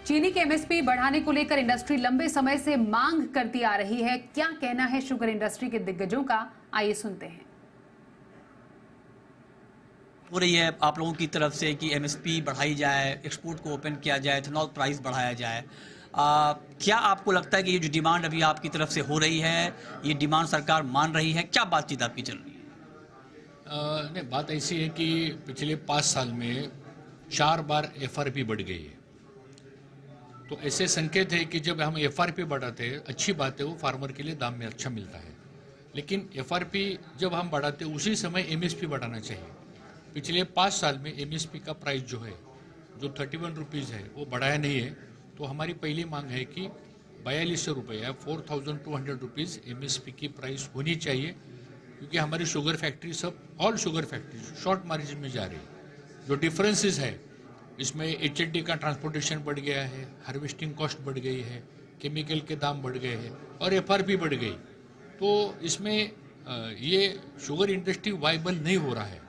चीनी के एमएसपी बढ़ाने को लेकर इंडस्ट्री लंबे समय से मांग करती आ रही है। क्या कहना है शुगर इंडस्ट्री के दिग्गजों का, आइए सुनते हैं। हो रही है आप लोगों की तरफ से कि एमएसपी बढ़ाई जाए, एक्सपोर्ट को ओपन किया जाए, इथेनॉल प्राइस बढ़ाया जाए। क्या आपको लगता है कि ये जो डिमांड अभी आपकी तरफ से हो रही है, ये डिमांड सरकार मान रही है? क्या बातचीत आपकी चल रही है? नहीं, बात ऐसी है कि पिछले 5 साल में 4 बार एफआरपी बढ़ गई है। तो ऐसे संकेत है कि जब हम एफआरपी बढ़ाते हैं, अच्छी बात है, वो फार्मर के लिए दाम में अच्छा मिलता है। लेकिन एफआरपी जब हम बढ़ाते हैं उसी समय एमएसपी बढ़ाना चाहिए। पिछले 5 साल में एमएसपी का प्राइस जो है, जो 31 रुपीज़ है, वो बढ़ाया नहीं है। तो हमारी पहली मांग है कि 4200 रुपये या 4200 रुपीज़ एमएसपी की प्राइस होनी चाहिए, क्योंकि हमारी शुगर फैक्ट्री सब all sugar factory short margin में जा रही है। जो डिफरेंसेस है इसमें एचएनडी का ट्रांसपोर्टेशन बढ़ गया है, हार्वेस्टिंग कॉस्ट बढ़ गई है, केमिकल के दाम बढ़ गए हैं और एफआरपी बढ़ गई। तो इसमें ये शुगर इंडस्ट्री वाइबल नहीं हो रहा है।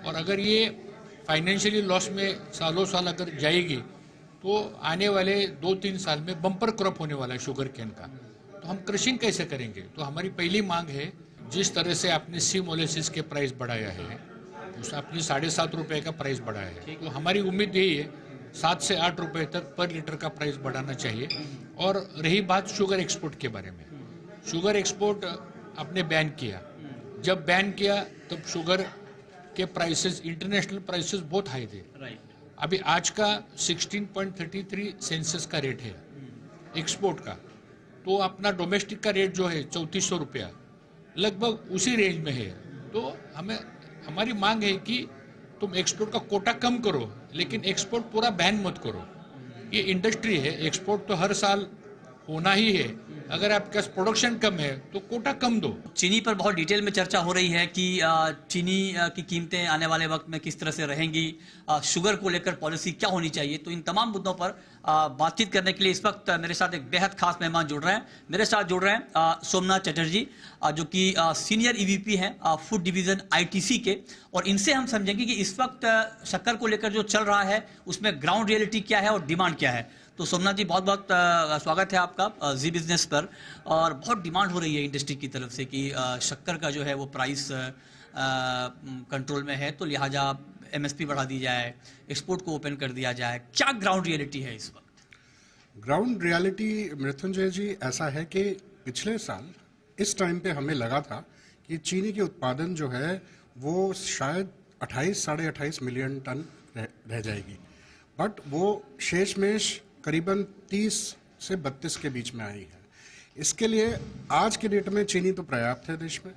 और अगर ये फाइनेंशियली लॉस में सालों साल अगर जाएगी तो आने वाले 2-3 साल में बम्पर क्रॉप होने वाला है शुगर केन का। तो हम क्रशिंग कैसे करेंगे? तो हमारी पहली मांग है, जिस तरह से आपने सी मोलेसिस के प्राइस बढ़ाया है, उस आपने 7.5 रुपये का प्राइस बढ़ाया है, तो हमारी उम्मीद यही है 7 से 8 रुपये तक पर लीटर का प्राइस बढ़ाना चाहिए। और रही बात शुगर एक्सपोर्ट के बारे में, शुगर एक्सपोर्ट आपने बैन किया। जब बैन किया तब शुगर के प्राइसेस, इंटरनेशनल प्राइसेस बहुत हाई थे। अभी आज का 16.33 सेंसस का रेट है एक्सपोर्ट का, तो अपना डोमेस्टिक का रेट जो है 3400 रुपया, लगभग उसी रेंज में है। तो हमारी मांग है कि तुम एक्सपोर्ट का कोटा कम करो, लेकिन एक्सपोर्ट पूरा बैन मत करो। ये इंडस्ट्री है, एक्सपोर्ट तो हर साल होना ही है। अगर आपके पास प्रोडक्शन कम है तो कोटा कम दो। चीनी पर बहुत डिटेल में चर्चा हो रही है कि चीनी की कीमतें आने वाले वक्त में किस तरह से रहेंगी, शुगर को लेकर पॉलिसी क्या होनी चाहिए। तो इन तमाम मुद्दों पर बातचीत करने के लिए इस वक्त मेरे साथ एक बेहद खास मेहमान जुड़ रहे हैं। मेरे साथ जुड़ रहे हैं सोमनाथ चटर्जी, जो कि सीनियर ईवीपी हैं फूड डिवीजन आईटीसी के, और इनसे हम समझेंगे कि इस वक्त शक्कर को लेकर जो चल रहा है उसमें ग्राउंड रियलिटी क्या है और डिमांड क्या है। तो सोमनाथ जी, बहुत बहुत स्वागत है आपका जी बिजनेस पर। और बहुत डिमांड हो रही है इंडस्ट्री की तरफ से कि शक्कर का जो है वो प्राइस कंट्रोल में है, तो लिहाजा एमएसपी बढ़ा दी जाए, एक्सपोर्ट को ओपन कर दिया जाए। क्या ग्राउंड रियलिटी है इस वक्त? ग्राउंड रियलिटी मृत्युंजय जी ऐसा है कि पिछले साल इस टाइम पे हमें लगा था कि चीनी के उत्पादन जो है वो शायद 28-28.5 मिलियन टन रह जाएगी, बट वो शेषमेश करीबन 30 से 32 के बीच में आई है। इसके लिए आज के डेट में चीनी तो पर्याप्त है देश में।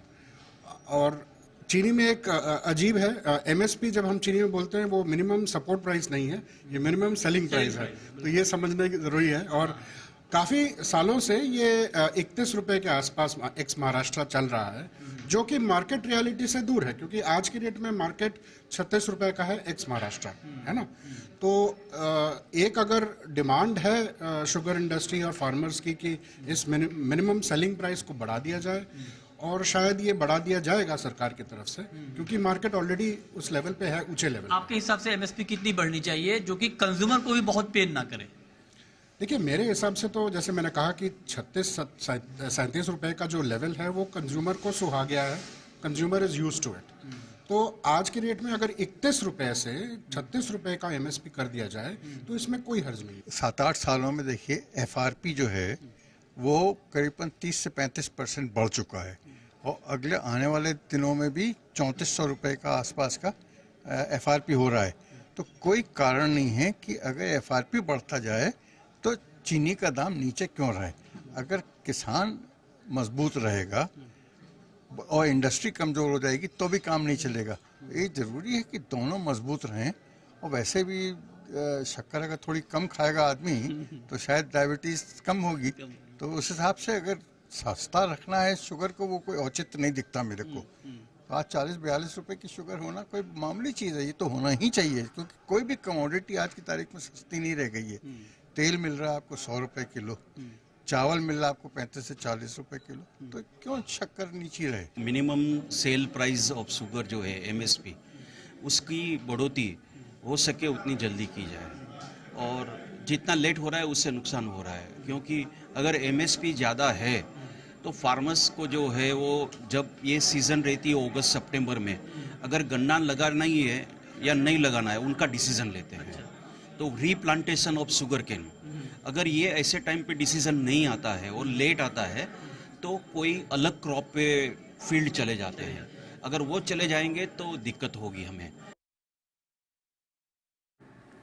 और चीनी में एक अजीब है, एमएसपी जब हम चीनी में बोलते हैं वो मिनिमम सपोर्ट प्राइस नहीं है, ये मिनिमम सेलिंग प्राइस है। तो ये समझने की जरूरी है। और काफ़ी सालों से ये 31 रुपये के आसपास एक्स महाराष्ट्र चल रहा है, जो कि मार्केट रियलिटी से दूर है, क्योंकि आज की डेट में मार्केट 36 रुपये का है एक्स महाराष्ट्र, है ना। तो एक अगर डिमांड है शुगर इंडस्ट्री और फार्मर्स की कि इस मिनिमम सेलिंग प्राइस को बढ़ा दिया जाए, और शायद ये बढ़ा दिया जाएगा सरकार की तरफ से, क्योंकि मार्केट ऑलरेडी उस लेवल पे है, ऊंचे लेवल। आपके हिसाब से एमएसपी कितनी बढ़नी चाहिए जो कि कंज्यूमर को भी बहुत पेन ना करे? देखिए, मेरे हिसाब से तो जैसे मैंने कहा कि 36-37 रुपए का जो लेवल है वो कंज्यूमर को सुहा गया है, consumer is used to it. तो आज की रेट में अगर 31 रुपए से 36 रुपए का एमएसपी कर दिया जाए तो इसमें कोई हर्ज नहीं। 7-8 सालों में देखिए एफआरपी जो है वो करीबन 30 से 35% बढ़ चुका है, और अगले आने वाले दिनों में भी 3400 रुपये का आसपास का एफआरपी हो रहा है। तो कोई कारण नहीं है कि अगर एफआरपी बढ़ता जाए तो चीनी का दाम नीचे क्यों रहे। अगर किसान मजबूत रहेगा और इंडस्ट्री कमज़ोर हो जाएगी तो भी काम नहीं चलेगा। ये ज़रूरी है कि दोनों मजबूत रहें। और वैसे भी शक्कर अगर थोड़ी कम खाएगा आदमी तो शायद डायबिटीज़ कम होगी। तो उस हिसाब से अगर सस्ता रखना है शुगर को, वो कोई औचित्य नहीं दिखता मेरे को। तो आज 40-42 रुपए की शुगर होना कोई मामूली चीज़ है, ये तो होना ही चाहिए, क्योंकि कोई भी कमोडिटी आज की तारीख में सस्ती नहीं रह गई है। तेल मिल रहा है आपको 100 रुपये किलो, चावल मिल रहा है आपको 35 से 40 रुपए किलो, तो क्यों शक्कर नीचे रहे। Minimum sale price of sugar जो है एमएसपी, उसकी बढ़ोतरी हो सके उतनी जल्दी की जाए। और जितना लेट हो रहा है उससे नुकसान हो रहा है, क्योंकि अगर एमएसपी ज़्यादा है तो फार्मर्स को जो है वो जब ये सीज़न रहती है अगस्त सितंबर में, अगर गन्ना लगाना ही है या नहीं लगाना है उनका डिसीजन लेते हैं। तो रीप्लांटेशन ऑफ शुगर केन, अगर ये ऐसे टाइम पे डिसीजन नहीं आता है और लेट आता है तो कोई अलग क्रॉप पे फील्ड चले जाते हैं। अगर वो चले जाएंगे तो दिक्कत होगी हमें।